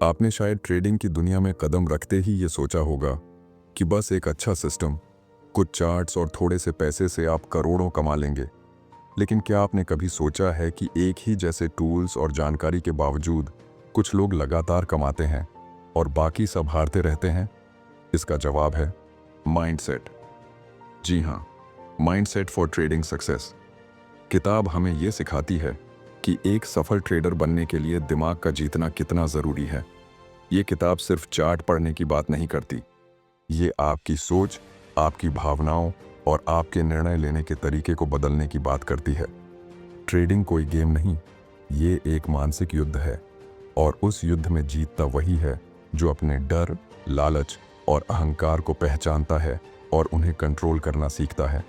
आपने शायद ट्रेडिंग की दुनिया में कदम रखते ही ये सोचा होगा कि बस एक अच्छा सिस्टम, कुछ चार्ट्स और थोड़े से पैसे से आप करोड़ों कमा लेंगे। लेकिन क्या आपने कभी सोचा है कि एक ही जैसे टूल्स और जानकारी के बावजूद कुछ लोग लगातार कमाते हैं और बाकी सब हारते रहते हैं? इसका जवाब है माइंडसेट। जी हाँ, माइंडसेट फॉर ट्रेडिंग सक्सेस किताब हमें ये सिखाती है कि एक सफल ट्रेडर बनने के लिए दिमाग का जीतना कितना ज़रूरी है। ये किताब सिर्फ चार्ट पढ़ने की बात नहीं करती, ये आपकी सोच, आपकी भावनाओं और आपके निर्णय लेने के तरीके को बदलने की बात करती है। ट्रेडिंग कोई गेम नहीं, ये एक मानसिक युद्ध है और उस युद्ध में जीतता वही है जो अपने डर, लालच और अहंकार को पहचानता है और उन्हें कंट्रोल करना सीखता है।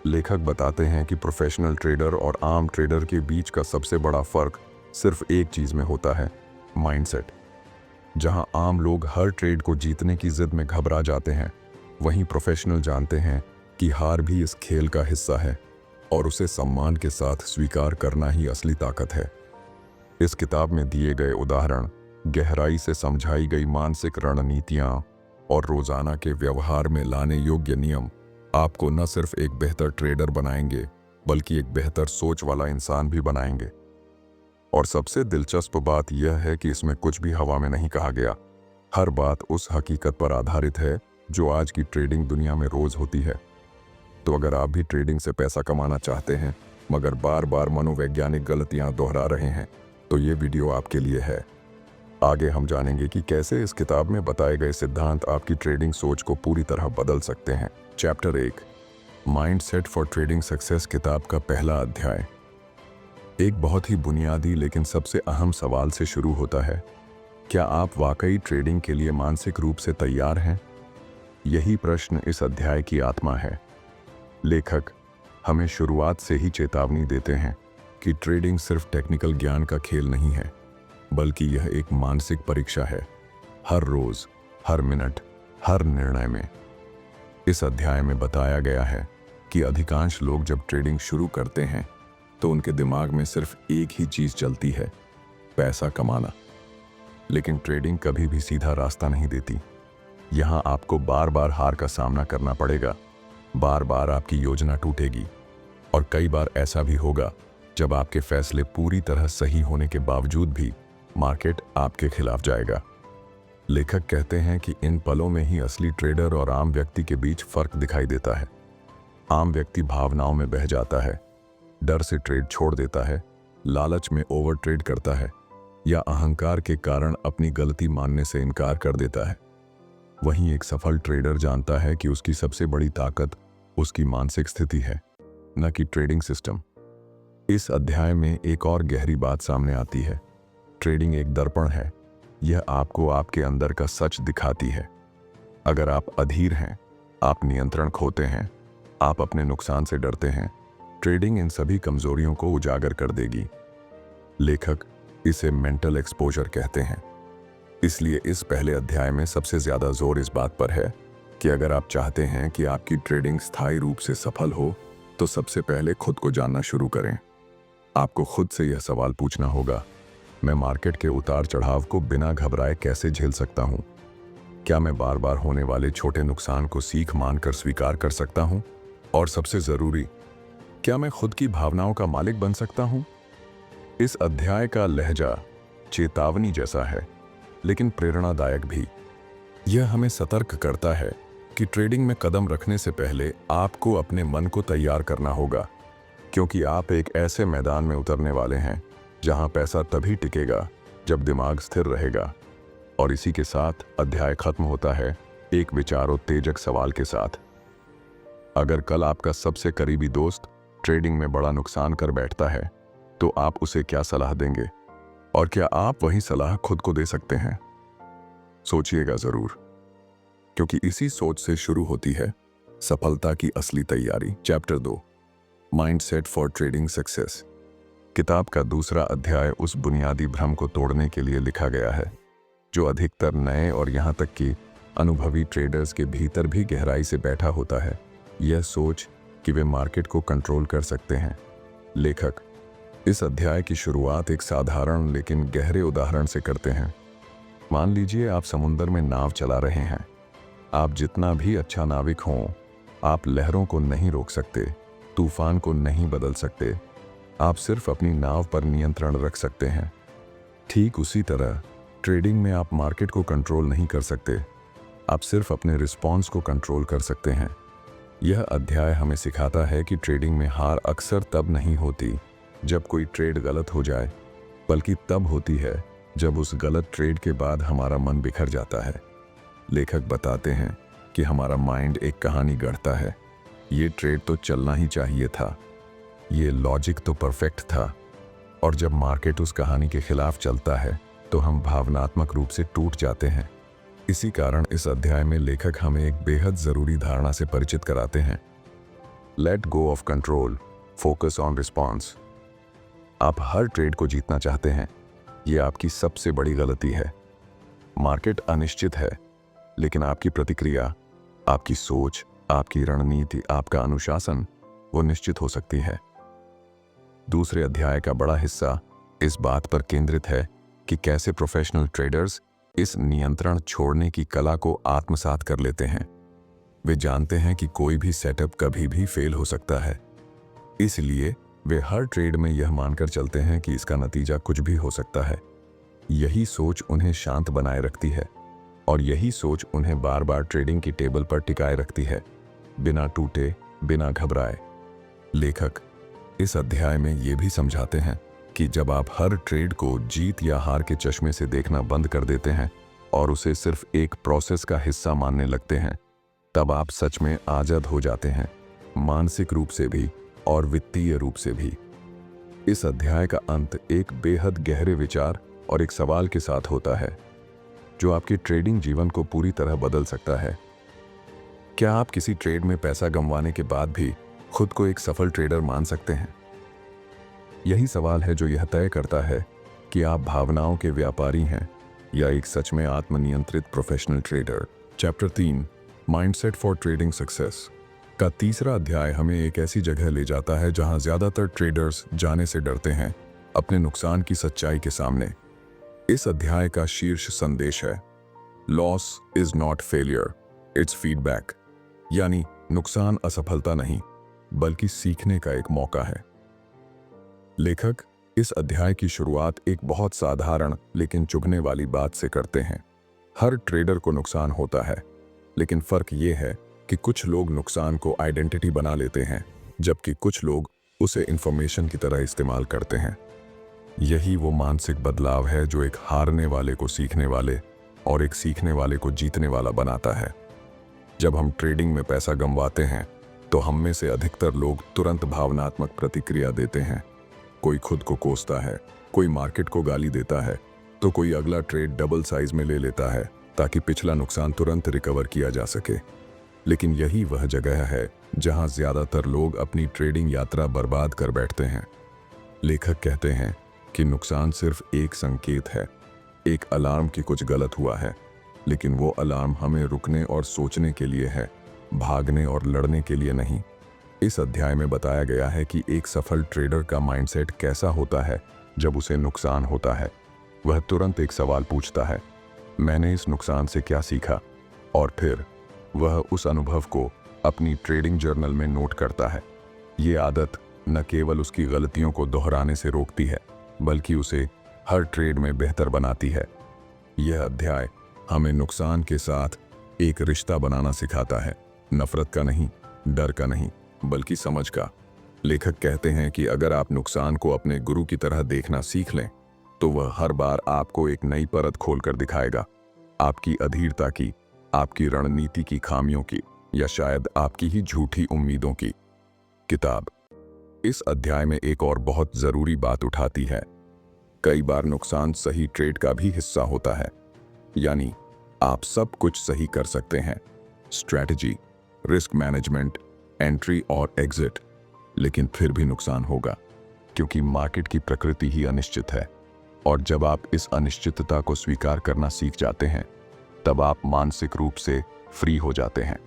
लेखक बताते हैं कि प्रोफेशनल ट्रेडर और आम ट्रेडर के बीच का सबसे बड़ा फर्क सिर्फ एक चीज़ में होता है, माइंडसेट। जहां आम लोग हर ट्रेड को जीतने की जिद में घबरा जाते हैं, वहीं प्रोफेशनल जानते हैं कि हार भी इस खेल का हिस्सा है और उसे सम्मान के साथ स्वीकार करना ही असली ताकत है। इस किताब में दिए गए उदाहरण, गहराई से समझाई गई मानसिक रणनीतियाँ और रोजाना के व्यवहार में लाने योग्य नियम आपको न सिर्फ एक बेहतर ट्रेडर बनाएंगे, बल्कि एक बेहतर सोच वाला इंसान भी बनाएंगे। और सबसे दिलचस्प बात यह है कि इसमें कुछ भी हवा में नहीं कहा गया। हर बात उस हकीकत पर आधारित है जो आज की ट्रेडिंग दुनिया में रोज होती है। तो अगर आप भी ट्रेडिंग से पैसा कमाना चाहते हैं मगर बार बार मनोवैज्ञानिक गलतियां दोहरा रहे हैं, तो ये वीडियो आपके लिए है। आगे हम जानेंगे कि कैसे इस किताब में बताए गए सिद्धांत आपकी ट्रेडिंग सोच को पूरी तरह बदल सकते हैं। Chapter 1, mindset for trading success किताब का पहला अध्याय एक बहुत ही बुनियादी लेकिन सबसे अहम सवाल से शुरू होता है। क्या आप वाकई ट्रेडिंग के लिए मानसिक रूप से तैयार हैं? यही प्रश्न इस अध्याय की आत्मा है। लेखक हमें शुरुआत से ही चेतावनी देते हैं कि ट्रेडिंग सिर्फ टेक्निकल ज्ञान का खेल नहीं है, बल्कि यह एक मानसिक परीक्षा है। हर रोज, हर मिनट, हर निर्णय में। इस अध्याय में बताया गया है कि अधिकांश लोग जब ट्रेडिंग शुरू करते हैं तो उनके दिमाग में सिर्फ एक ही चीज चलती है, पैसा कमाना। लेकिन ट्रेडिंग कभी भी सीधा रास्ता नहीं देती। यहाँ आपको बार बार हार का सामना करना पड़ेगा, बार बार आपकी योजना टूटेगी और कई बार ऐसा भी होगा जब आपके फैसले पूरी तरह सही होने के बावजूद भी मार्केट आपके खिलाफ जाएगा। लेखक कहते हैं कि इन पलों में ही असली ट्रेडर और आम व्यक्ति के बीच फर्क दिखाई देता है। आम व्यक्ति भावनाओं में बह जाता है, डर से ट्रेड छोड़ देता है, लालच में ओवर ट्रेड करता है या अहंकार के कारण अपनी गलती मानने से इनकार कर देता है। वहीं एक सफल ट्रेडर जानता है कि उसकी सबसे बड़ी ताकत उसकी मानसिक स्थिति है, न कि ट्रेडिंग सिस्टम। इस अध्याय में एक और गहरी बात सामने आती है। ट्रेडिंग एक दर्पण है, यह आपको आपके अंदर का सच दिखाती है। अगर आप अधीर हैं, आप नियंत्रण खोते हैं, आप अपने नुकसान से डरते हैं, ट्रेडिंग इन सभी कमजोरियों को उजागर कर देगी। लेखक इसे मेंटल एक्सपोजर कहते हैं। इसलिए इस पहले अध्याय में सबसे ज्यादा जोर इस बात पर है कि अगर आप चाहते हैं कि आपकी ट्रेडिंग स्थायी रूप से सफल हो, तो सबसे पहले खुद को जानना शुरू करें। आपको खुद से यह सवाल पूछना होगा, मैं मार्केट के उतार चढ़ाव को बिना घबराए कैसे झेल सकता हूं? क्या मैं बार बार होने वाले छोटे नुकसान को सीख मानकर स्वीकार कर सकता हूं? और सबसे जरूरी, क्या मैं खुद की भावनाओं का मालिक बन सकता हूं? इस अध्याय का लहजा चेतावनी जैसा है, लेकिन प्रेरणादायक भी। यह हमें सतर्क करता है कि ट्रेडिंग में कदम रखने से पहले आपको अपने मन को तैयार करना होगा, क्योंकि आप एक ऐसे मैदान में उतरने वाले हैं जहां पैसा तभी टिकेगा जब दिमाग स्थिर रहेगा। और इसी के साथ अध्याय खत्म होता है एक विचारोत्तेजक सवाल के साथ। अगर कल आपका सबसे करीबी दोस्त ट्रेडिंग में बड़ा नुकसान कर बैठता है, तो आप उसे क्या सलाह देंगे? और क्या आप वही सलाह खुद को दे सकते हैं? सोचिएगा जरूर, क्योंकि इसी सोच से शुरू होती है सफलता की असली तैयारी। Chapter 2, mindset for trading success किताब का दूसरा अध्याय उस बुनियादी भ्रम को तोड़ने के लिए लिखा गया है जो अधिकतर नए और यहाँ तक कि अनुभवी ट्रेडर्स के भीतर भी गहराई से बैठा होता है। यह सोच कि वे मार्केट को कंट्रोल कर सकते हैं। लेखक इस अध्याय की शुरुआत एक साधारण लेकिन गहरे उदाहरण से करते हैं। मान लीजिए आप समुंदर में नाव चला रहे हैं। आप जितना भी अच्छा नाविक हों, आप लहरों को नहीं रोक सकते, तूफान को नहीं बदल सकते। आप सिर्फ अपनी नाव पर नियंत्रण रख सकते हैं। ठीक उसी तरह ट्रेडिंग में आप मार्केट को कंट्रोल नहीं कर सकते, आप सिर्फ अपने रिस्पॉन्स को कंट्रोल कर सकते हैं। यह अध्याय हमें सिखाता है कि ट्रेडिंग में हार अक्सर तब नहीं होती जब कोई ट्रेड गलत हो जाए, बल्कि तब होती है जब उस गलत ट्रेड के बाद हमारा मन बिखर जाता है। लेखक बताते हैं कि हमारा माइंड एक कहानी गढ़ता है। ये ट्रेड तो चलना ही चाहिए था, ये लॉजिक तो परफेक्ट था, और जब मार्केट उस कहानी के खिलाफ चलता है तो हम भावनात्मक रूप से टूट जाते हैं। इसी कारण इस अध्याय में लेखक हमें एक बेहद ज़रूरी धारणा से परिचित कराते हैं। Let go of control, focus on response. आप हर ट्रेड को जीतना चाहते हैं, ये आपकी सबसे बड़ी गलती है। मार्केट अनिश्चित है, लेकिन आपकी प्रतिक्रिया, आपकी सोच, आपकी रणनीति, आपका अनुशासन वो निश्चित हो सकती है। दूसरे अध्याय का बड़ा हिस्सा इस बात पर केंद्रित है कि कैसे प्रोफेशनल ट्रेडर्स इस नियंत्रण छोड़ने की कला को आत्मसात कर लेते हैं। वे जानते हैं कि कोई भी सेटअप कभी भी फेल हो सकता है, इसलिए वे हर ट्रेड में यह मानकर चलते हैं कि इसका नतीजा कुछ भी हो सकता है। यही सोच उन्हें शांत बनाए रखती है, और यही सोच उन्हें बार बार ट्रेडिंग की टेबल पर टिकाए रखती है, बिना टूटे, बिना घबराए। लेखक इस अध्याय में ये भी समझाते हैं कि जब आप हर ट्रेड को जीत या हार के चश्मे से देखना बंद कर देते हैं और उसे सिर्फ एक प्रोसेस का हिस्सा मानने लगते हैं, तब आप सच में आज़ाद हो जाते हैं, मानसिक रूप से भी और वित्तीय रूप से भी। इस अध्याय का अंत एक बेहद गहरे विचार और एक सवाल के साथ होता है, जो आपके ट्रेडिंग जीवन को पूरी तरह बदल सकता है। क्या आप किसी ट्रेड में पैसा गंवाने के बाद भी खुद को एक सफल ट्रेडर मान सकते हैं? यही सवाल है जो यह तय करता है कि आप भावनाओं के व्यापारी हैं या एक सच में आत्मनियंत्रित professional trader. Chapter 3, mindset for trading success का तीसरा अध्याय हमें एक ऐसी जगह ले जाता है जहां ज्यादातर ट्रेडर्स जाने से डरते हैं, अपने नुकसान की सच्चाई के सामने। इस अध्याय का शीर्ष संदेश है, loss is not failure, it's feedback. यानी नुकसान असफलता नहीं, बल्कि सीखने का एक मौका है। लेखक इस अध्याय की शुरुआत एक बहुत साधारण लेकिन चुभने वाली बात से करते हैं। हर ट्रेडर को नुकसान होता है, लेकिन फर्क ये है कि कुछ लोग नुकसान को आइडेंटिटी बना लेते हैं, जबकि कुछ लोग उसे इंफॉर्मेशन की तरह इस्तेमाल करते हैं। यही वो मानसिक बदलाव है जो एक हारने वाले को सीखने वाले और एक सीखने वाले को जीतने वाला बनाता है। जब हम ट्रेडिंग में पैसा गंवाते हैं तो हम में से अधिकतर लोग तुरंत भावनात्मक प्रतिक्रिया देते हैं। कोई खुद को कोसता है, कोई मार्केट को गाली देता है, तो कोई अगला ट्रेड डबल साइज में ले लेता है ताकि पिछला नुकसान तुरंत रिकवर किया जा सके। लेकिन यही वह जगह है जहां ज्यादातर लोग अपनी ट्रेडिंग यात्रा बर्बाद कर बैठते हैं। लेखक कहते हैं कि नुकसान सिर्फ एक संकेत है, एक अलार्म कि कुछ गलत हुआ है, लेकिन वो अलार्म हमें रुकने और सोचने के लिए है, भागने और लड़ने के लिए नहीं। इस अध्याय में बताया गया है कि एक सफल ट्रेडर का माइंडसेट कैसा होता है जब उसे नुकसान होता है। वह तुरंत एक सवाल पूछता है, मैंने इस नुकसान से क्या सीखा? और फिर वह उस अनुभव को अपनी ट्रेडिंग जर्नल में नोट करता है। ये आदत न केवल उसकी गलतियों को दोहराने से रोकती है, बल्कि उसे हर ट्रेड में बेहतर बनाती है। यह अध्याय हमें नुकसान के साथ एक रिश्ता बनाना सिखाता है, नफरत का नहीं, डर का नहीं, बल्कि समझ का। लेखक कहते हैं कि अगर आप नुकसान को अपने गुरु की तरह देखना सीख लें, तो वह हर बार आपको एक नई परत खोलकर दिखाएगा, आपकी अधीरता की, आपकी रणनीति की खामियों की, या शायद आपकी ही झूठी उम्मीदों की। किताब इस अध्याय में एक और बहुत जरूरी बात उठाती है। कई बार नुकसान सही ट्रेड का भी हिस्सा होता है, यानी आप सब कुछ सही कर सकते हैं, स्ट्रैटेजी, रिस्क मैनेजमेंट, एंट्री और एग्जिट, लेकिन फिर भी नुकसान होगा, क्योंकि मार्केट की प्रकृति ही अनिश्चित है। और जब आप इस अनिश्चितता को स्वीकार करना सीख जाते हैं, तब आप मानसिक रूप से फ्री हो जाते हैं।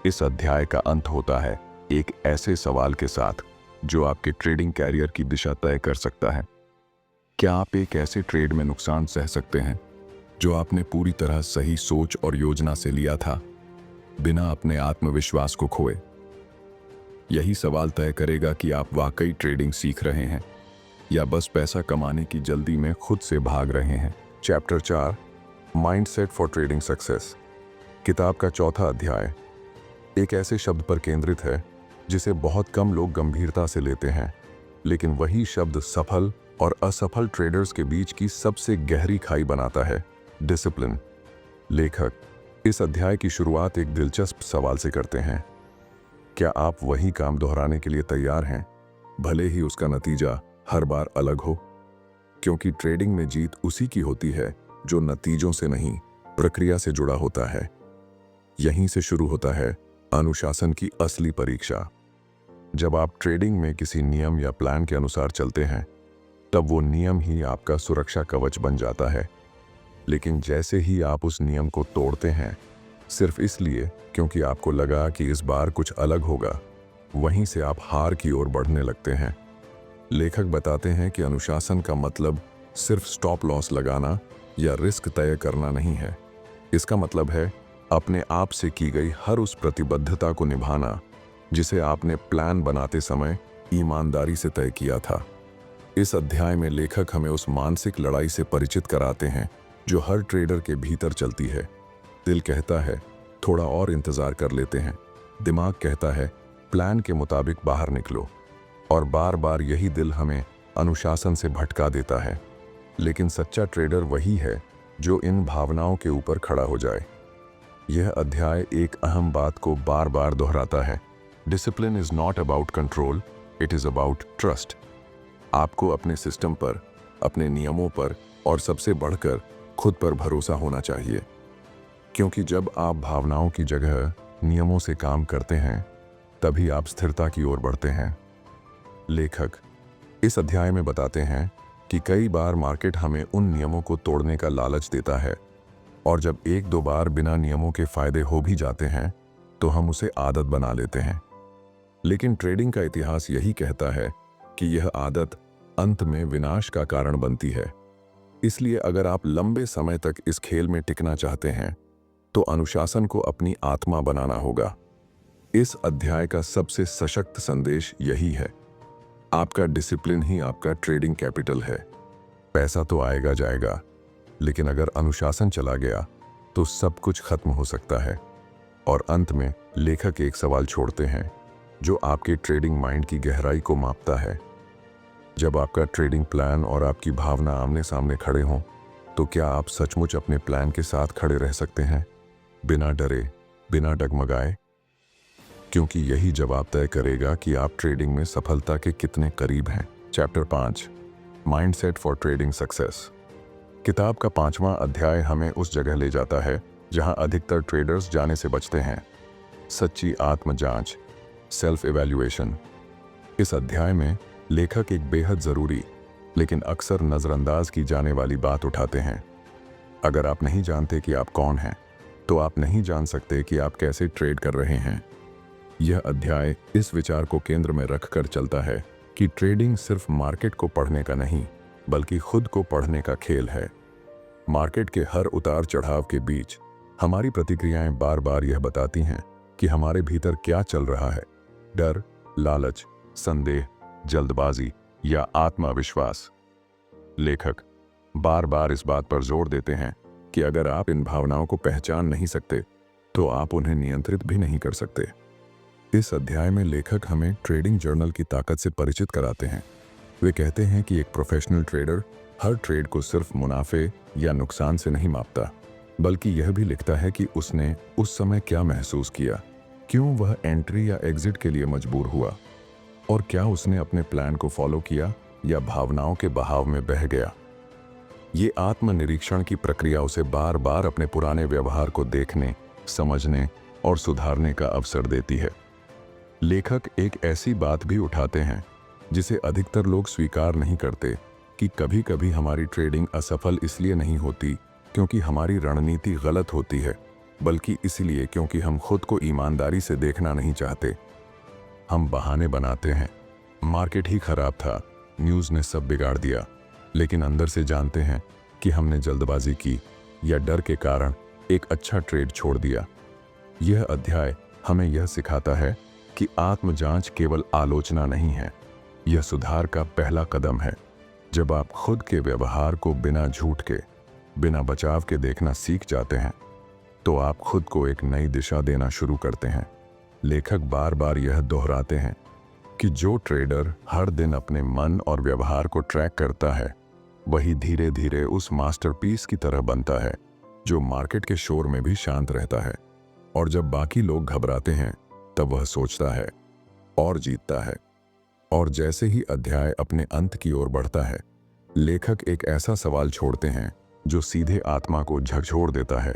इस अध्याय का अंत होता है एक ऐसे सवाल के साथ जो आपके ट्रेडिंग कैरियर की दिशा तय कर सकता है। क्या आप एक ऐसे ट्रेड में नुकसान सह सकते हैं जो आपने पूरी तरह सही सोच और योजना से लिया था, बिना अपने आत्मविश्वास को खोए। यही सवाल तय करेगा कि आप वाकई ट्रेडिंग सीख रहे हैं या बस पैसा कमाने की जल्दी में खुद से भाग रहे हैं। Chapter 4, mindset for trading success. किताब का चौथा अध्याय एक ऐसे शब्द पर केंद्रित है जिसे बहुत कम लोग गंभीरता से लेते हैं, लेकिन वही शब्द सफल और असफल ट्रेडर्स के बीच की सबसे गहरी खाई बनाता है, डिसिप्लिन। लेखक इस अध्याय की शुरुआत एक दिलचस्प सवाल से करते हैं। क्या आप वही काम दोहराने के लिए तैयार हैं, भले ही उसका नतीजा हर बार अलग हो? क्योंकि ट्रेडिंग में जीत उसी की होती है जो नतीजों से नहीं, प्रक्रिया से जुड़ा होता है। यहीं से शुरू होता है अनुशासन की असली परीक्षा। जब आप ट्रेडिंग में किसी नियम या प्लान के अनुसार चलते हैं, तब वो नियम ही आपका सुरक्षा कवच बन जाता है। लेकिन जैसे ही आप उस नियम को तोड़ते हैं, सिर्फ इसलिए क्योंकि आपको लगा कि इस बार कुछ अलग होगा, वहीं से आप हार की ओर बढ़ने लगते हैं। लेखक बताते हैं कि अनुशासन का मतलब सिर्फ स्टॉप लॉस लगाना या रिस्क तय करना नहीं है। इसका मतलब है अपने आप से की गई हर उस प्रतिबद्धता को निभाना जिसे आपने प्लान बनाते समय ईमानदारी से तय किया था। इस अध्याय में लेखक हमें उस मानसिक लड़ाई से परिचित कराते हैं जो हर ट्रेडर के भीतर चलती है। दिल कहता है थोड़ा और इंतजार कर लेते हैं, दिमाग कहता है प्लान के मुताबिक बाहर निकलो, और बार बार यही दिल हमें अनुशासन से भटका देता है। लेकिन सच्चा ट्रेडर वही है जो इन भावनाओं के ऊपर खड़ा हो जाए। यह अध्याय एक अहम बात को बार बार दोहराता है, discipline is not about control, it is about trust. आपको अपने सिस्टम पर, अपने नियमों पर और सबसे बढ़कर खुद पर भरोसा होना चाहिए। क्योंकि जब आप भावनाओं की जगह नियमों से काम करते हैं, तभी आप स्थिरता की ओर बढ़ते हैं। लेखक इस अध्याय में बताते हैं कि कई बार मार्केट हमें उन नियमों को तोड़ने का लालच देता है, और जब एक दो बार बिना नियमों के फायदे हो भी जाते हैं तो हम उसे आदत बना लेते हैं। लेकिन ट्रेडिंग का इतिहास यही कहता है कि यह आदत अंत में विनाश का कारण बनती है। इसलिए अगर आप लंबे समय तक इस खेल में टिकना चाहते हैं, तो अनुशासन को अपनी आत्मा बनाना होगा। इस अध्याय का सबसे सशक्त संदेश यही है, आपका डिसिप्लिन ही आपका ट्रेडिंग कैपिटल है। पैसा तो आएगा जाएगा, लेकिन अगर अनुशासन चला गया तो सब कुछ खत्म हो सकता है। और अंत में लेखक एक सवाल छोड़ते हैं जो आपके ट्रेडिंग माइंड की गहराई को मापता है। जब आपका ट्रेडिंग प्लान और आपकी भावना आमने सामने खड़े हों, तो क्या आप सचमुच अपने प्लान के साथ खड़े रह सकते हैं, बिना डरे, बिना डगमगाए? क्योंकि यही जवाब तय करेगा कि आप ट्रेडिंग में सफलता के कितने करीब हैं। Chapter 5, mindset for trading success. किताब का 5वां अध्याय हमें उस जगह ले जाता है जहां अधिकतर ट्रेडर्स जाने से बचते हैं, सच्ची आत्म जांच, सेल्फ इवैल्यूएशन। इस अध्याय में लेखक एक बेहद ज़रूरी लेकिन अक्सर नज़रअंदाज की जाने वाली बात उठाते हैं। अगर आप नहीं जानते कि आप कौन हैं, तो आप नहीं जान सकते कि आप कैसे ट्रेड कर रहे हैं। यह अध्याय इस विचार को केंद्र में रखकर चलता है कि ट्रेडिंग सिर्फ मार्केट को पढ़ने का नहीं, बल्कि खुद को पढ़ने का खेल है। मार्केट के हर उतार चढ़ाव के बीच हमारी प्रतिक्रियाएं बार बार यह बताती हैं कि हमारे भीतर क्या चल रहा है, डर, लालच, संदेह, जल्दबाजी या आत्मविश्वास। लेखक बार बार इस बात पर जोर देते हैं कि अगर आप इन भावनाओं को पहचान नहीं सकते, तो आप उन्हें नियंत्रित भी नहीं कर सकते। इस अध्याय में लेखक हमें ट्रेडिंग जर्नल की ताकत से परिचित कराते हैं। वे कहते हैं कि एक प्रोफेशनल ट्रेडर हर ट्रेड को सिर्फ मुनाफे या नुकसान से नहीं मापता, बल्कि यह भी लिखता है कि उसने उस समय क्या महसूस किया, क्यों वह एंट्री या एग्जिट के लिए मजबूर हुआ, और क्या उसने अपने प्लान को फॉलो किया या भावनाओं के बहाव में बह गया। ये आत्मनिरीक्षण की प्रक्रिया उसे बार बार अपने पुराने व्यवहार को देखने, समझने और सुधारने का अवसर देती है। लेखक एक ऐसी बात भी उठाते हैं जिसे अधिकतर लोग स्वीकार नहीं करते, कि कभी कभी हमारी ट्रेडिंग असफल इसलिए नहीं होती क्योंकि हमारी रणनीति गलत होती है, बल्कि इसलिए क्योंकि हम खुद को ईमानदारी से देखना नहीं चाहते। हम बहाने बनाते हैं, मार्केट ही खराब था, न्यूज़ ने सब बिगाड़ दिया, लेकिन अंदर से जानते हैं कि हमने जल्दबाजी की या डर के कारण एक अच्छा ट्रेड छोड़ दिया। यह अध्याय हमें यह सिखाता है कि आत्मजांच केवल आलोचना नहीं है, यह सुधार का पहला कदम है। जब आप खुद के व्यवहार को बिना झूठ के, बिना बचाव के देखना सीख जाते हैं, तो आप खुद को एक नई दिशा देना शुरू करते हैं। लेखक बार बार यह दोहराते हैं कि जो ट्रेडर हर दिन अपने मन और व्यवहार को ट्रैक करता है, वही धीरे धीरे उस मास्टरपीस की तरह बनता है जो मार्केट के शोर में भी शांत रहता है। और जब बाकी लोग घबराते हैं, तब वह सोचता है और जीतता है। और जैसे ही अध्याय अपने अंत की ओर बढ़ता है, लेखक एक ऐसा सवाल छोड़ते हैं जो सीधे आत्मा को झकझोर देता है।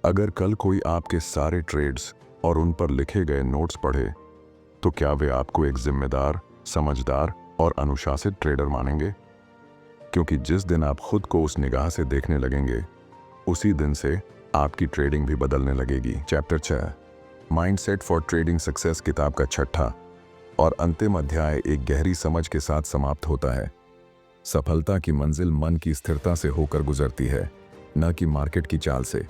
अगर कल कोई आपके सारे ट्रेड्स और उन पर लिखे गए नोट्स पढ़े, तो क्या वे आपको एक जिम्मेदार, समझदार और अनुशासित ट्रेडर मानेंगे? क्योंकि जिस दिन आप खुद को उस निगाह से देखने लगेंगे, उसी दिन से आपकी ट्रेडिंग भी बदलने लगेगी। Chapter 6, mindset for trading success किताब का छठा और अंतिम अध्याय एक गहरी समझ के साथ समाप्त होता है। सफलता की मंजिल मन की स्थिरता से होकर गुजरती है, न कि मार्केट की चाल से।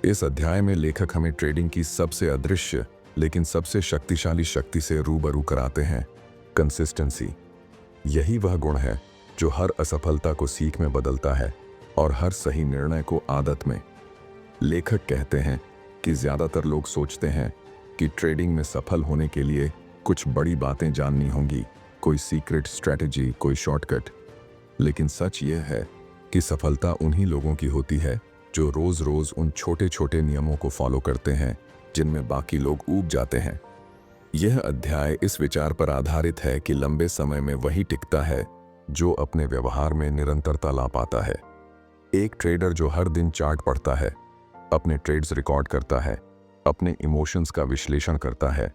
इस अध्याय में लेखक हमें ट्रेडिंग की सबसे अदृश्य लेकिन सबसे शक्तिशाली शक्ति से रूबरू कराते हैं, कंसिस्टेंसी। यही वह गुण है जो हर असफलता को सीख में बदलता है और हर सही निर्णय को आदत में। लेखक कहते हैं कि ज्यादातर लोग सोचते हैं कि ट्रेडिंग में सफल होने के लिए कुछ बड़ी बातें जाननी होंगी, कोई सीक्रेट स्ट्रैटेजी, कोई शॉर्टकट। लेकिन सच यह है कि सफलता उन्हीं लोगों की होती है जो रोज रोज उन छोटे छोटे नियमों को फॉलो करते हैं जिनमें बाकी लोग ऊब जाते हैं। यह अध्याय इस विचार पर आधारित है कि लंबे समय में वही टिकता है जो अपने व्यवहार में निरंतरता ला पाता है। एक ट्रेडर जो हर दिन चार्ट पढ़ता है, अपने ट्रेड्स रिकॉर्ड करता है, अपने इमोशंस का विश्लेषण करता है,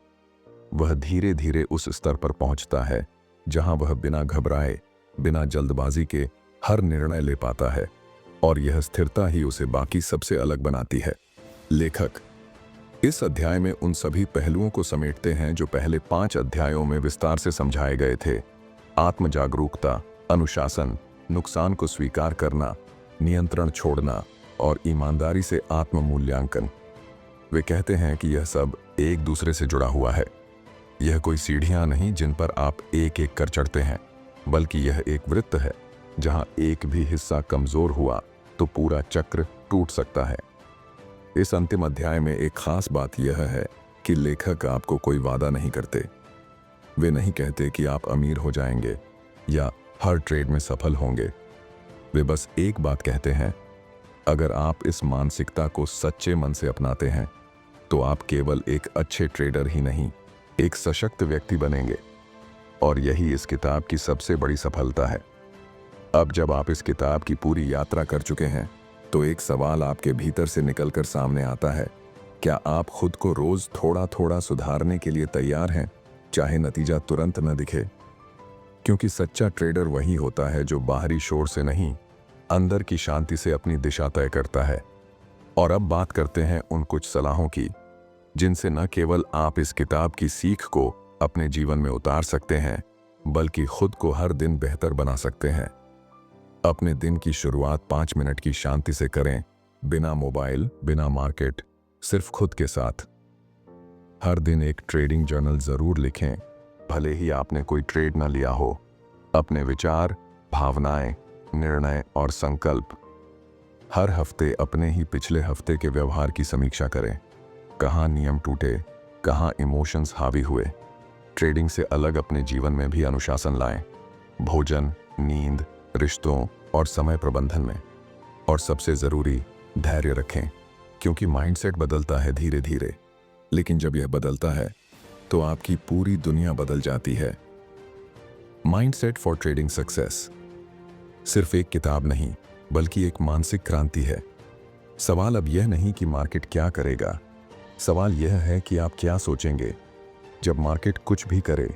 वह धीरे धीरे उस स्तर पर पहुंचता है जहां वह बिना घबराए, बिना जल्दबाजी के हर निर्णय ले पाता है। और यह स्थिरता ही उसे बाकी सबसे अलग बनाती है। लेखक इस अध्याय में उन सभी पहलुओं को समेटते हैं जो पहले 5 अध्यायों में विस्तार से समझाए गए थे। आत्मजागरूकता, अनुशासन, नुकसान को स्वीकार करना, नियंत्रण छोड़ना और ईमानदारी से आत्म मूल्यांकन। वे कहते हैं कि यह सब एक दूसरे से जुड़ा हुआ है। यह कोई सीढ़ियां नहीं जिन पर आप एक एक कर चढ़ते हैं, बल्कि यह एक वृत्त है जहां एक भी हिस्सा कमजोर हुआ तो पूरा चक्र टूट सकता है। इस अंतिम अध्याय में एक खास बात यह है कि लेखक आपको कोई वादा नहीं करते। वे नहीं कहते कि आप अमीर हो जाएंगे या हर ट्रेड में सफल होंगे। वे बस एक बात कहते हैं, अगर आप इस मानसिकता को सच्चे मन से अपनाते हैं, तो आप केवल एक अच्छे ट्रेडर ही नहीं, एक सशक्त व्यक्ति बनेंगे। और यही इस किताब की सबसे बड़ी सफलता है। अब जब आप इस किताब की पूरी यात्रा कर चुके हैं, तो एक सवाल आपके भीतर से निकलकर सामने आता है, क्या आप खुद को रोज थोड़ा थोड़ा सुधारने के लिए तैयार हैं, चाहे नतीजा तुरंत न दिखे? क्योंकि सच्चा ट्रेडर वही होता है जो बाहरी शोर से नहीं, अंदर की शांति से अपनी दिशा तय करता है। और अब बात करते हैं उन कुछ सलाहों की जिनसे न केवल आप इस किताब की सीख को अपने जीवन में उतार सकते हैं, बल्कि खुद को हर दिन बेहतर बना सकते हैं। अपने दिन की शुरुआत 5 मिनट की शांति से करें, बिना मोबाइल, बिना मार्केट, सिर्फ खुद के साथ। हर दिन एक ट्रेडिंग जर्नल जरूर लिखें, भले ही आपने कोई ट्रेड न लिया हो। अपने विचार, भावनाएं, निर्णय और संकल्प। हर हफ्ते अपने ही पिछले हफ्ते के व्यवहार की समीक्षा करें। कहाँ नियम टूटे, कहाँ इमोशंस हावी हुए। ट्रेडिंग से अलग अपने जीवन में भी अनुशासन लाएं, भोजन, नींद, रिश्तों और समय प्रबंधन में। और सबसे जरूरी, धैर्य रखें, क्योंकि माइंडसेट बदलता है धीरे धीरे, लेकिन जब यह बदलता है तो आपकी पूरी दुनिया बदल जाती है। माइंडसेट फॉर ट्रेडिंग सक्सेस सिर्फ एक किताब नहीं, बल्कि एक मानसिक क्रांति है। सवाल अब यह नहीं कि मार्केट क्या करेगा, सवाल यह है कि आप क्या सोचेंगे जब मार्केट कुछ भी करे।